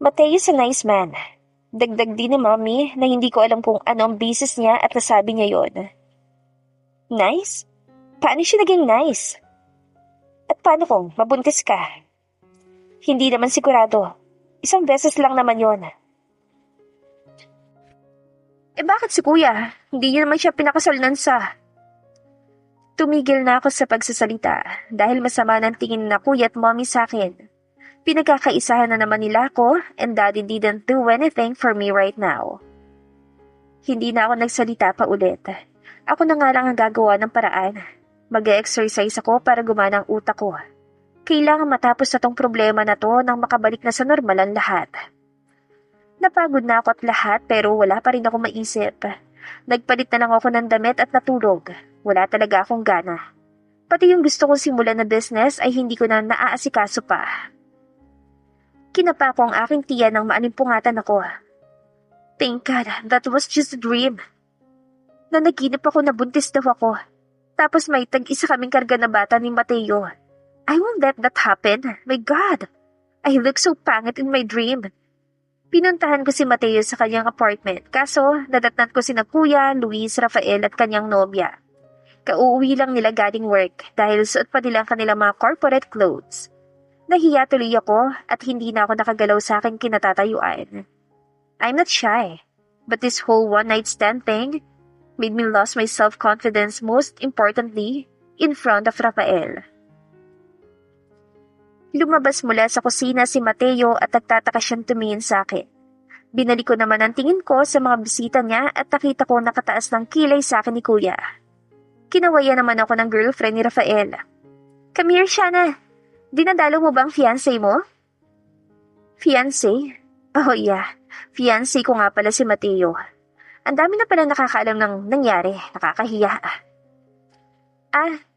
Mateo is a nice man. Dagdag din ni Mommy na hindi ko alam kung ano ang basis niya at nasabi niya yon. Nice? Paano siya naging nice? At paano kung mabuntis ka? Hindi naman sigurado. Isang beses lang naman yon. Bakit si kuya? Hindi niyo naman siya pinakasalnan sa... Tumigil na ako sa pagsasalita dahil masama ng tingin na kuya at mommy sa akin. Pinagkakaisahan na naman nila ako and daddy didn't do anything for me right now. Hindi na ako nagsalita pa ulit. Ako na nga lang ang gagawa ng paraan. Mag-exercise ako para gumana ang utak ko. Kailangan matapos na tong problema na to nang makabalik na sa normal ang lahat. Napagod na ako at lahat pero wala pa rin ako maisip. Nagpalit na lang ako ng damit at natulog. Wala talaga akong gana. Pati yung gusto kong simulan na business ay hindi ko na naaasikaso pa. Kinapa ko ang aking tiyan nang maalimpungatan ako. Thank God, that was just a dream. Nanaginip ako na buntis daw ako. Tapos may tag-isa kaming karga na bata ni Mateo. I won't let that happen. My God! I look so pangit in my dream. Pinuntahan ko si Mateo sa kanyang apartment. Kaso, nadatnan ko sina Kuya, Luis, Rafael at kanyang nobya. Kauuwi lang nila galing work dahil suot pa nila ang kanilang mga corporate clothes. Nahiya tuloy ako at hindi na ako nakagalaw sa aking kinatatayuan. I'm not shy, but this whole one-night stand thing made me lose my self-confidence, most importantly, in front of Rafael. Lumabas mula sa kusina si Mateo at nagtataka siyang tumingin sa akin. Binalik ko naman ang tingin ko sa mga bisita niya at nakita ko nakataas ng kilay sa akin ni Kuya. Kinawaya naman ako ng girlfriend ni Rafael. Come here, Shana. Dinadalo mo ba ang fiancé mo? Fiancé? Oh yeah, fiancé ko nga pala si Mateo. Ang dami na pala nakakaalam ng nangyari, nakakahiya.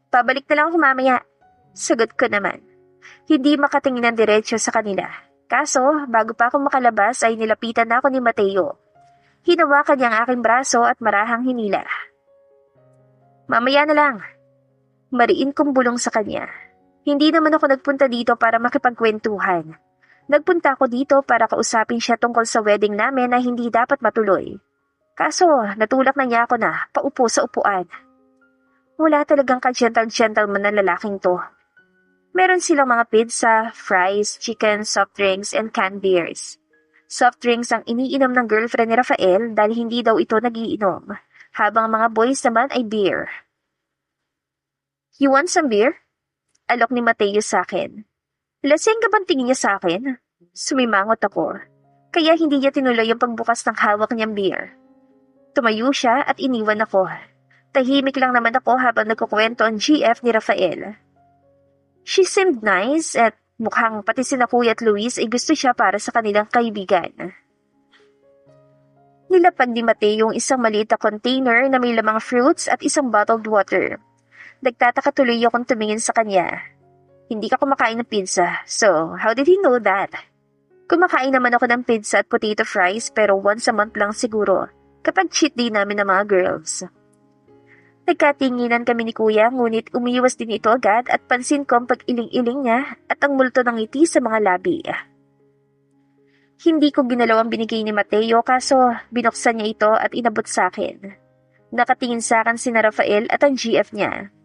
Pabalik na lang ako mamaya. Sagot ko naman. Hindi makatingin ng diretsyo sa kanila. Kaso, bago pa ako makalabas ay nilapitan na ako ni Mateo. Hinawakan niya ang aking braso at marahang hinila. Mamaya na lang. Mariin kong bulong sa kanya. Hindi naman ako nagpunta dito para makipagkwentuhan. Nagpunta ako dito para kausapin siya tungkol sa wedding namin na hindi dapat matuloy. Kaso, natulak na niya ako na paupo sa upuan. Wala talagang ka-gentle-gentleman na lalaking to. Meron silang mga pizza, fries, chicken, soft drinks, and canned beers. Soft drinks ang iniinom ng girlfriend ni Rafael dahil hindi daw ito nagiinom, habang mga boys naman ay beer. You want some beer? Alok ni Mateo sa akin. Lasing ka bang tingin niya sa akin? Sumimangot ako, kaya hindi niya tinuloy yung pagbukas ng hawak niyang beer. Tumayo siya at iniwan ako. Tahimik lang naman ako habang nagkukwento ang GF ni Rafael. She seemed nice at mukhang pati sina Kuya at Luis ay gusto siya para sa kanilang kaibigan. Nilapag ni Mateo yung isang maliit na container na may lamang fruits at isang bottled water. Nagtataka tuloy akong tumingin sa kanya. Hindi ka kumakain ng pizza, so how did he know that? Kumakain naman ako ng pizza at potato fries pero once a month lang siguro, kapag cheat day namin ng mga girls. Nagkatinginan kami ni Kuya ngunit umiwas din ito agad at pansin ko ang pag-iling-iling niya at ang multo ng ngiti sa mga labi. Hindi ko ginalaw ang binigay ni Mateo kaso binuksan niya ito at inabot sa akin. Nakatingin sa akin sina Rafael at ang GF niya.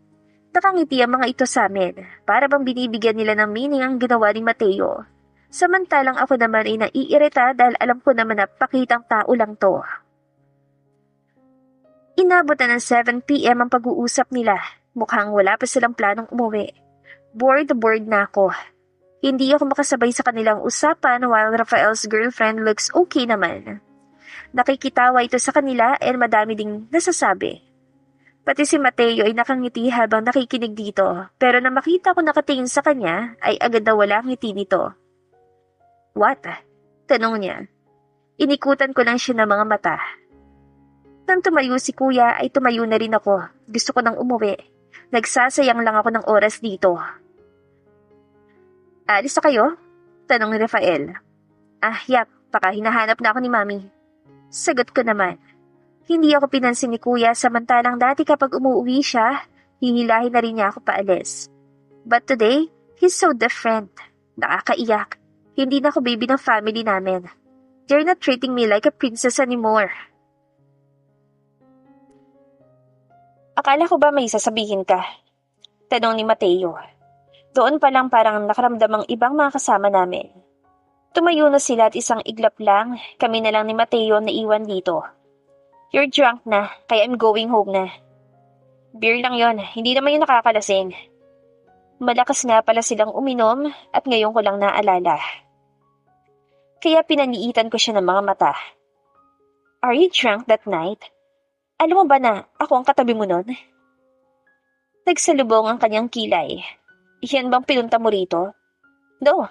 Nakangiti ang mga ito sa amin, para bang binibigyan nila ng meaning ang ginawa ni Mateo. Samantalang ako naman ay naiirita dahil alam ko naman na pakitang tao lang to. Inabot na ng 7 p.m. ang pag-uusap nila. Mukhang wala pa silang planong umuwi. Bored na ako. Hindi ako makasabay sa kanilang usapan while Rafael's girlfriend looks okay naman. Nakikitawa ito sa kanila and madami ding nasasabi. Pati si Mateo ay nakangiti habang nakikinig dito, pero nang makita ko nakatingin sa kanya, ay agad na wala ang ngiti nito. What? Tanong niya. Inikutan ko lang siya ng mga mata. Nang tumayo si Kuya ay tumayo na rin ako. Gusto ko nang umuwi. Nagsasayang lang ako ng oras dito. Alis na kayo? Tanong ni Rafael. Yap, baka hinahanap na ako ni Mami. Sagot ko naman. Hindi ako pinansin ni Kuya samantalang dati kapag umuwi siya, hihilahin na rin niya ako paalis. But today, he's so different. Nakakaiyak. Hindi na ako baby ng family namin. They're not treating me like a princess anymore. Akala ko ba may sasabihin ka? Tanong ni Mateo. Doon pa lang parang nakaramdam ang ibang mga kasama namin. Tumayo na sila at isang iglap lang, kami na lang ni Mateo na iwan dito. You're drunk na, kaya I'm going home na. Beer lang yon, hindi naman yung nakakalasing. Malakas nga pala silang uminom at ngayon ko lang naalala. Kaya pinaniitan ko siya ng mga mata. Are you drunk that night? Alam mo ba na ako ang katabi mo nun? Nagsalubong ang kanyang kilay. Iyan bang pinunta mo rito? No.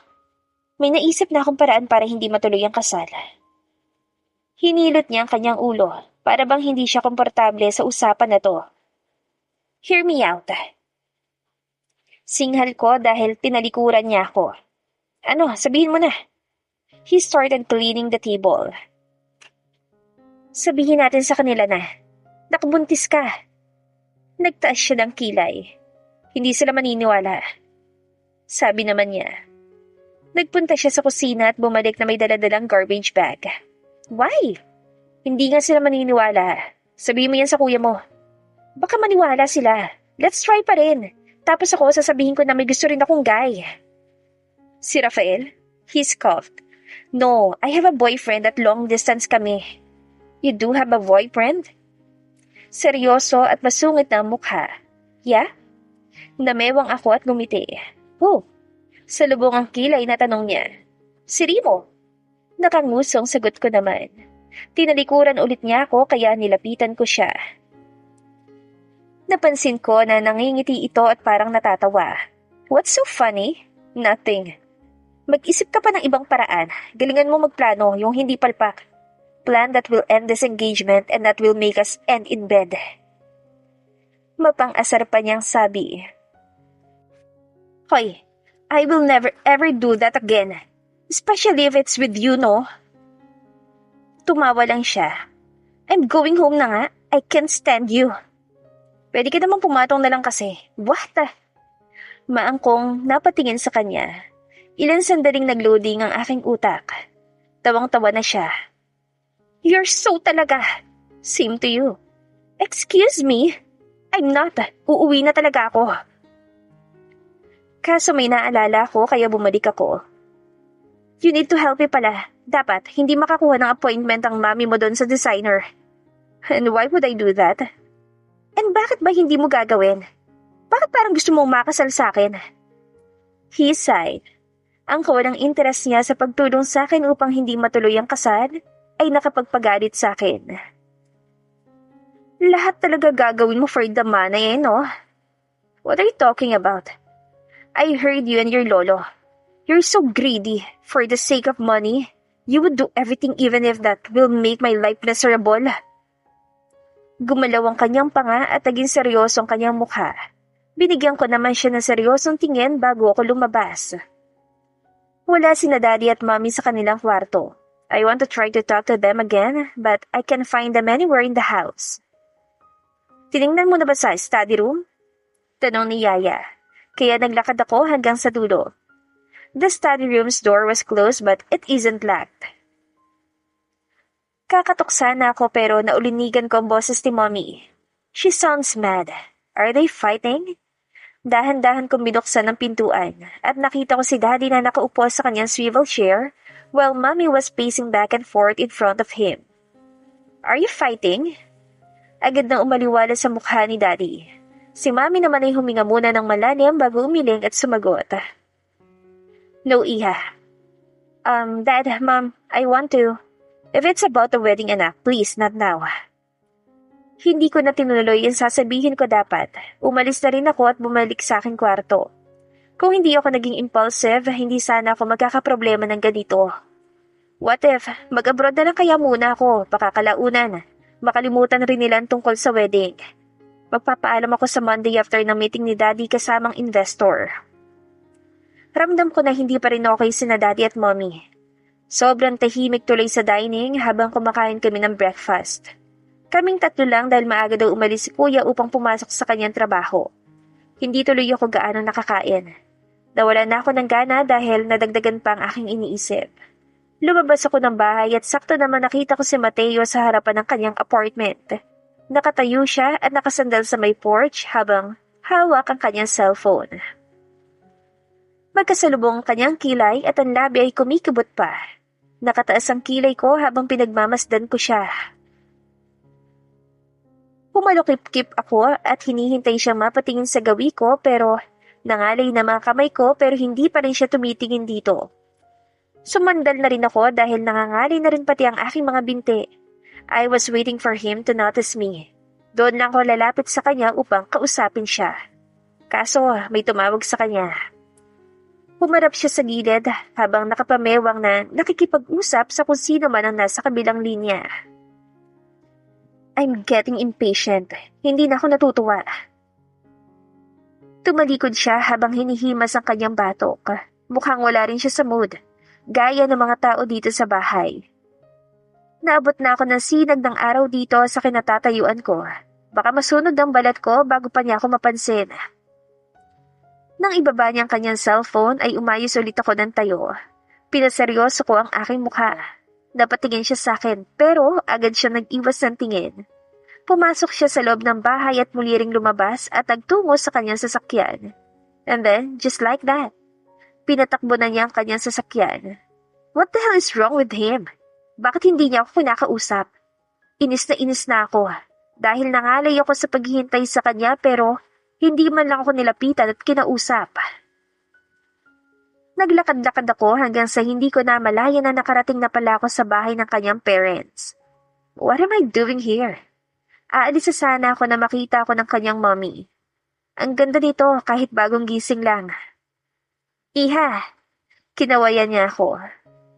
May naisip na akong paraan para hindi matuloy ang kasal. Hinilot niya ang kanyang ulo para bang hindi siya komportable sa usapan na to. Hear me out. Singhal ko dahil tinalikuran niya ako. Ano, sabihin mo na. He started cleaning the table. Sabihin natin sa kanila na, nakabuntis ka. Nagtaas siya ng kilay. Hindi sila maniniwala. Sabi naman niya. Nagpunta siya sa kusina at bumalik na may daladalang garbage bag. Why? Hindi nga sila maniniwala. Sabihin mo yan sa kuya mo. Baka maniwala sila. Let's try pa rin. Tapos ako sasabihin ko na may gusto rin akong guy. Si Rafael? He scoffed. No, I have a boyfriend at long distance kami. You do have a boyfriend? Seryoso at masungit na ang mukha. Yeah? Namewang ako at gumiti. Oh, salubong ang kilay na tanong niya. Si Rimo? Nakangusong sagot ko naman. Tinalikuran ulit niya ako kaya nilapitan ko siya. Napansin ko na nangingiti ito at parang natatawa. What's so funny? Nothing. Mag-isip ka pa ng ibang paraan. Galingan mo magplano, yung hindi palpak. Plan that will end this engagement and that will make us end in bed. Mapang-asar pa niyang sabi. Hoy, I will never ever do that again. Especially if it's with you, no? Tumawa lang siya. I'm going home na nga. I can't stand you. Pwede ka namang pumatong na lang kasi. What? Maangkong napatingin sa kanya. Ilan sandaling nagloading ang aking utak. Tawang-tawa na siya. You're so talaga. Same to you. Excuse me? I'm not. Uuwi na talaga ako. Kaso may naalala ko kaya bumalik ako. You need to help me pala. Dapat hindi makakuha ng appointment ang mami mo doon sa designer. And why would I do that? And bakit ba hindi mo gagawin? Bakit parang gusto mong makasal sa akin? He sighed. Ang kawalang interest niya sa pagtulong sa akin upang hindi matuloy ang kasal ay nakapagpagalit sa akin. Lahat talaga gagawin mo for the money, no? What are you talking about? I heard you and your lolo. You're so greedy. For the sake of money, you would do everything even if that will make my life miserable. Gumalaw ang kanyang panga at naging seryoso ang kanyang mukha. Binigyan ko naman siya ng seryosong tingin bago ako lumabas. Wala sina daddy at mommy sa kanilang kwarto. I want to try to talk to them again, but I can't find them anywhere in the house. Tiningnan mo na ba sa study room? Tanong ni Yaya. Kaya naglakad ako hanggang sa dulo. The study room's door was closed but it isn't locked. Kakatok sana ako pero naulinigan ko ang boses ni Mommy. She sounds mad. Are they fighting? Dahan-dahan kong binuksan ang pintuan at nakita ko si Daddy na nakaupo sa kanyang swivel chair while Mommy was pacing back and forth in front of him. Are you fighting? Agad nang umaliwala sa mukha ni Daddy. Si Mommy naman ay huminga muna ng malalim bago umiling at sumagot. No, Iha. Dad, Mom, I want to. If it's about the wedding anak, please, not now. Hindi ko na tinuloy yung sasabihin ko dapat. Umalis na rin ako at bumalik sa aking kwarto. Kung hindi ako naging impulsive, hindi sana ako magkakaproblema ng ganito. What if, mag-abroad na lang kaya muna ako, pakakalaunan. Makalimutan rin nila ang tungkol sa wedding. Magpapaalam ako sa Monday after ng meeting ni Daddy kasamang investor. Ramdam ko na hindi pa rin okay sina Daddy at Mommy. Sobrang tahimik tuloy sa dining habang kumakain kami ng breakfast. Kaming tatlo lang dahil maaga daw umalis si Kuya upang pumasok sa kanyang trabaho. Hindi tuloy ako gaano nakakain. Nawala na ako ng gana dahil nadagdagan pa ang aking iniisip. Lumabas ako ng bahay at sakto naman nakita ko si Mateo sa harapan ng kanyang apartment. Nakatayo siya at nakasandal sa may porch habang hawak ang kanyang cellphone. Magkasalubong ang kanyang kilay at ang labi ay kumikibot pa. Nakataas ang kilay ko habang pinagmamasdan ko siya. Pumalukip-kip ako at hinihintay siyang mapatingin sa gawi ko pero nangalay na mga kamay ko pero hindi pa rin siya tumitingin dito. Sumandal na rin ako dahil nangangalay na rin pati ang aking mga binti. I was waiting for him to notice me. Doon lang ako lalapit sa kanya upang kausapin siya. Kaso may tumawag sa kanya. Humarap siya sa gilid habang nakapamewang na nakikipag-usap sa kung sino man ang nasa kabilang linya. I'm getting impatient. Hindi na ako natutuwa. Tumalikod siya habang hinihimas ang kanyang batok. Mukhang wala rin siya sa mood. Gaya ng mga tao dito sa bahay. Naabot na ako ng sinag ng araw dito sa kinatatayuan ko. Baka masunog ang balat ko bago pa niya ako mapansin. Nang ibaba niya ang kanyang cellphone ay umayos ulit ako ng tayo. Pinaseryoso ko ang aking mukha. Napatingin siya sa akin pero agad siya nag-iwas ng tingin. Pumasok siya sa loob ng bahay at muli ring lumabas at nagtungo sa kanyang sasakyan. And then, just like that, pinatakbo na niya ang kanyang sasakyan. What the hell is wrong with him? Bakit hindi niya ako kinakausap? Inis na ako. Dahil nangalay ako sa paghihintay sa kanya pero hindi man lang ako nilapitan at kinausap. Naglakad-lakad ako hanggang sa hindi ko na malaya na nakarating na pala ako sa bahay ng kanyang parents. What am I doing here? Aalis na sana ako na makita ako ng kanyang mommy. Ang ganda nito kahit bagong gising lang. Iha, kinawayan niya ako.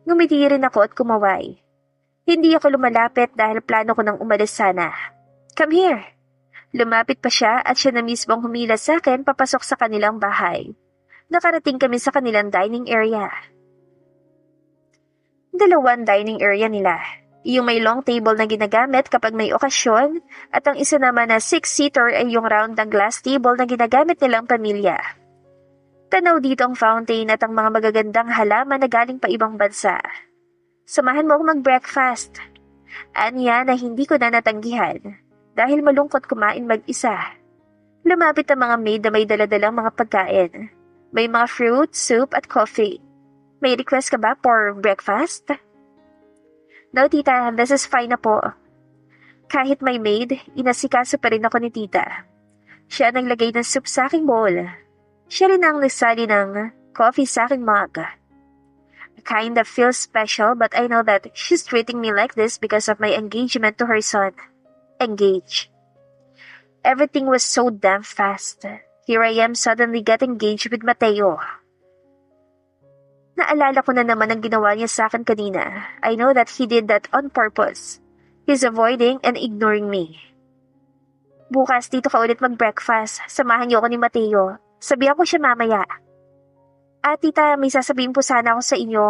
Ngumiti rin ako at kumaway. Hindi ako lumalapit dahil plano ko nang umalis sana. Come here. Lumapit pa siya at siya na mismong humila sa akin papasok sa kanilang bahay. Nakarating kami sa kanilang dining area. Dalawang dining area nila. Yung may long table na ginagamit kapag may okasyon at ang isa naman na 6-seater ay yung round ng glass table na ginagamit nilang pamilya. Tanaw dito ang fountain at ang mga magagandang halaman na galing pa ibang bansa. Samahan mo akong mag-breakfast. Anya na hindi ko na natanggihan dahil malungkot kumain mag-isa. Lumapit ang mga maid na may daladalang mga pagkain. May mga fruit, soup at coffee. May request ka ba for breakfast? No, tita, this is fine na po. Kahit may maid, inasikaso pa rin ako ni tita. Siya naglagay ng soup sa aking bowl. Siya rin ang nagsali ng coffee sa aking mug. I kind of feel special but I know that she's treating me like this because of my engagement to her son. Engaged. Everything was so damn fast. Here I am suddenly getting engaged with Mateo. Naalala ko na naman ang ginawa niya sa akin kanina. I know that he did that on purpose. He's avoiding and ignoring me. Bukas dito ka ulit mag-breakfast. Samahan niyo ako ni Mateo. Sabihan ko siya mamaya. Tita, may sasabihin po sana ako sa inyo.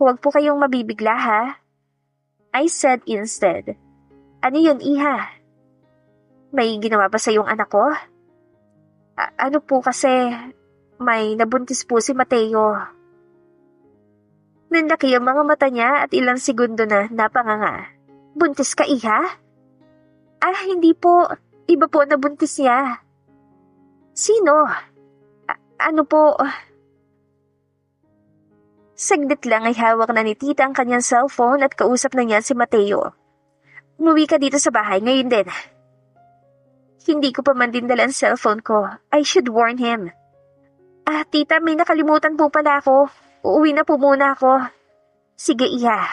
Huwag po kayong mabibigla ha. I said instead. Ano yun, Iha? May ginawa ba sa yung anak ko? Ano po kasi, may nabuntis po si Mateo. Nanlaki ang mga mata niya at ilang segundo na napanganga. Buntis ka, Iha? Hindi po. Iba po nabuntis niya. Sino? Ano po? Saglit lang ay hawak na ni tita ang kanyang cellphone at kausap na niya si Mateo. Umuwi ka dito sa bahay ngayon din. Hindi ko pa man din dala ang cellphone ko. I should warn him. Tita, may nakalimutan po pala ako. Uuwi na po muna ako. Sige, Iha.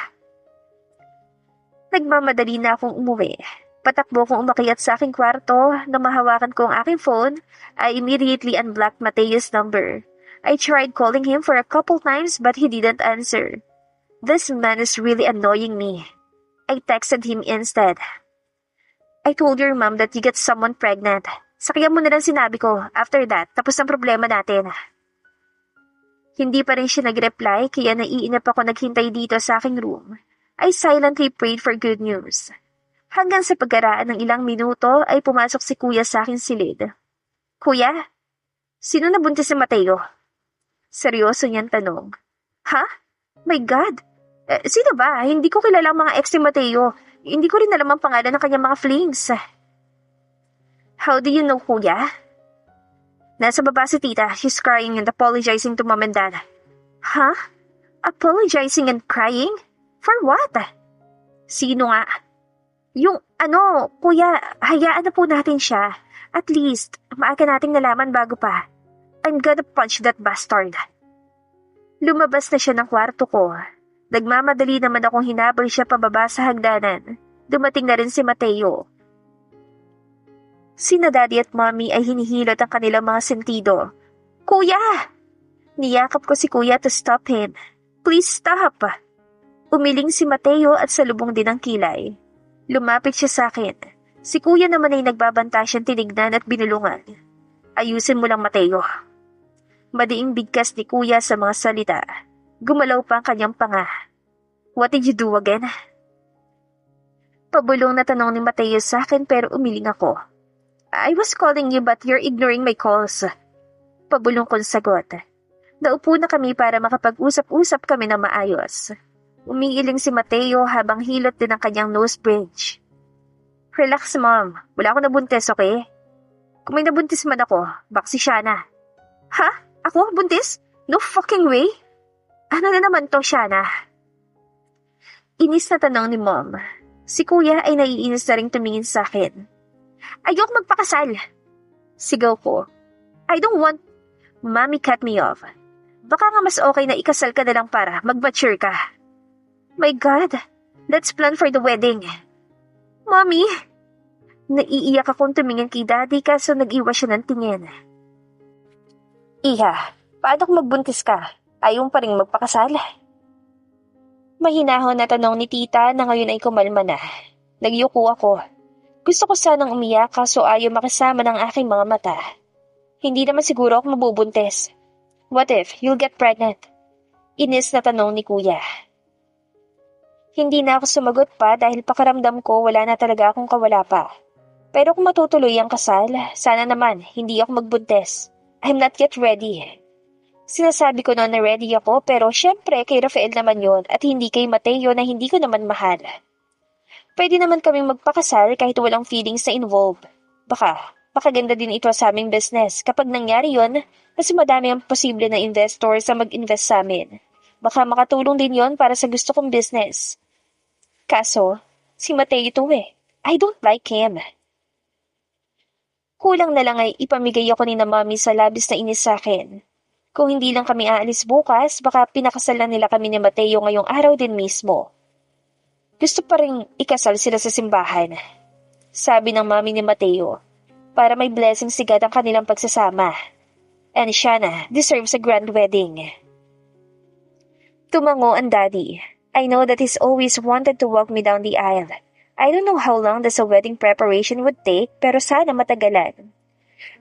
Nagmamadali na akong umuwi. Patakbo kong umakyat sa aking kwarto na mahawakan ko ang aking phone, I immediately unblocked Mateo's number. I tried calling him for a couple times but he didn't answer. This man is really annoying me. I texted him instead. I told your mom that you get someone pregnant. Sakyan mo na lang sinabi ko. After that, tapos ang problema natin. Hindi pa rin siya nag-reply kaya naiinip ako naghintay dito sa aking room. I silently prayed for good news. Hanggang sa pagkaraan ng ilang minuto ay pumasok si kuya sa aking silid. Kuya, sino nabuntis si Mateo? Seryoso niyang tanong. Ha? My God! Sino ba? Hindi ko kilala ang mga ex ni Mateo. Hindi ko rin alam ang pangalan ng kanyang mga flings. How do you know, kuya? Nasa baba si tita. She's crying and apologizing to mom and dad. Huh? Apologizing and crying? For what? Sino nga? Yung kuya, hayaan na po natin siya. At least, maaga nating nalaman bago pa. I'm gonna punch that bastard. Lumabas na siya ng kwarto ko. Nagmamadali naman akong hinabol siya pababa sa hagdanan. Dumating na rin si Mateo. Sina daddy at mommy ay hinihilot ang kanilang mga sentido. Kuya! Niyakap ko si kuya to stop him. Please stop! Umiling si Mateo at salubong din ang kilay. Lumapit siya sa akin. Si kuya naman ay nagbabanta siyang tinignan at binulungan. Ayusin mo lang, Mateo. Madiing bigkas ni kuya sa mga salita. Gumalaw pa ang kanyang panga. What did you do again? Pabulong na tanong ni Mateo sa akin pero umiling ako. I was calling you but you're ignoring my calls. Pabulong kong sagot. Naupo na kami para makapag-usap-usap kami na maayos. Umiiling si Mateo habang hilot din ang kanyang nose bridge. Relax, mom. Wala akong nabuntis, okay? Kung may nabuntis man ako, baka si Shana. Ha? Ako? Buntis? No fucking way? Ano na naman to, Shana? Inis na tanong ni mom. Si kuya ay naiinis na rin tumingin sa akin. Ayok magpakasal. Sigaw ko. I don't want... Mommy cut me off. Baka nga mas okay na ikasal ka na lang para mag-mature ka. My God, let's plan for the wedding. Mommy! Naiiyak akong tumingin kay daddy kaso nag-iwas siya ng tingin. Iha, paano kung magbuntis ka? Ayaw pa rin magpakasal? Mahinahon na tanong ni tita na ngayon ay kumalma na. Nagyuko ako. Gusto ko sanang umiyak kaso ayaw makasama ng aking mga mata. Hindi naman siguro ako mabubuntis. What if you'll get pregnant? Inis na tanong ni kuya. Hindi na ako sumagot pa dahil pakaramdam ko wala na talaga akong kawala pa. Pero kung matutuloy ang kasal, sana naman hindi ako magbuntis. I'm not yet ready. Sinasabi ko noon na ready ako pero syempre kay Rafael naman yon at hindi kay Mateo na hindi ko naman mahal. Pwede naman kaming magpakasal kahit walang feelings na involved. Baka ganda din ito sa aming business. Kapag nangyari yon, kasi madami ang posible na investors na mag-invest sa amin. Baka makatulong din yon para sa gusto kong business. Kaso, si Mateo ito eh. I don't like him. Kulang na lang ay ipamigay ako ni na mommy sa labis na inis sa akin. Kung hindi lang kami aalis bukas, baka pinakasal lang nila kami ni Mateo ngayong araw din mismo. Gusto pa rin ikasal sila sa simbahan. Sabi ng mami ni Mateo, para may blessing si God ang kanilang pagsasama. And Shana deserves a grand wedding. Tumango ang daddy. I know that he's always wanted to walk me down the aisle. I don't know how long the wedding preparation would take, pero sana matagalan.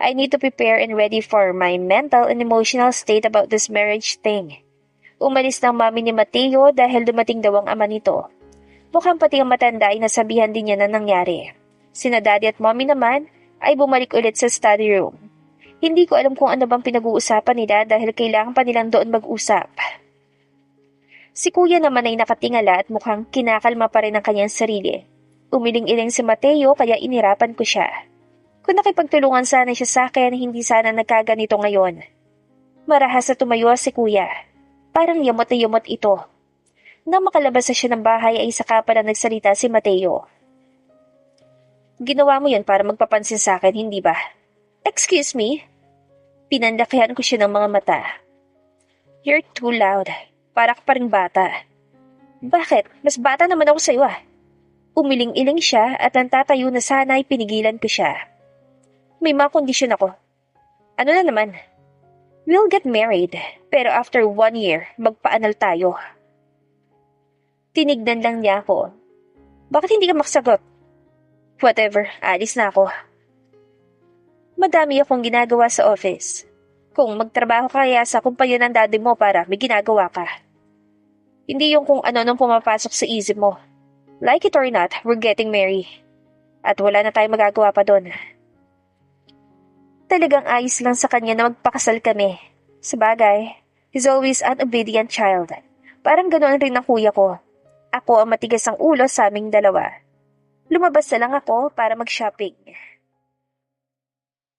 I need to prepare and ready for my mental and emotional state about this marriage thing. Umalis ng mami ni Mateo dahil dumating daw ang ama nito. Mukhang pati ang matanda ay nasabihan din niya na nangyari. Sina daddy at mommy naman ay bumalik ulit sa study room. Hindi ko alam kung ano bang pinag-uusapan nila dahil kailangan pa nilang doon mag-usap. Si kuya naman ay nakatingala at mukhang kinakalma pa rin ang kanyang sarili. Umiling-iling si Mateo kaya inirapan ko siya. Kung nakipagtulungan sana siya sa akin, hindi sana nagkaganito ngayon. Marahas na tumayo si kuya. Parang yamot na yamot ito. Nang makalabas na siya ng bahay ay saka pa na nagsalita si Mateo. Ginawa mo yun para magpapansin sa akin, hindi ba? Excuse me? Pinanlakihan ko siya ng mga mata. You're too loud. Para ka pa rin bata. Bakit? Mas bata naman ako sa'yo ah. Umiling-iling siya at ang tatayo na sana ay pinigilan ko siya. May mga kondisyon ako. Ano na naman? We'll get married, pero after 1 year, magpaanal tayo. Tinignan lang niya ako. Bakit hindi ka makasagot? Whatever, alis na ako. Madami akong ginagawa sa office. Kung magtrabaho ka kaya sa kumpanya ng daddy mo para may ginagawa ka. Hindi yung kung ano nang pumapasok sa isip mo. Like it or not, we're getting married. At wala na tayong magagawa pa doon. Talagang ayos lang sa kanya na magpakasal kami. Sabagay, He's always an obedient child. Parang ganoon rin ang kuya ko. Ako ang matigas ang ulo sa aming dalawa. Lumabas na lang ako para mag-shopping.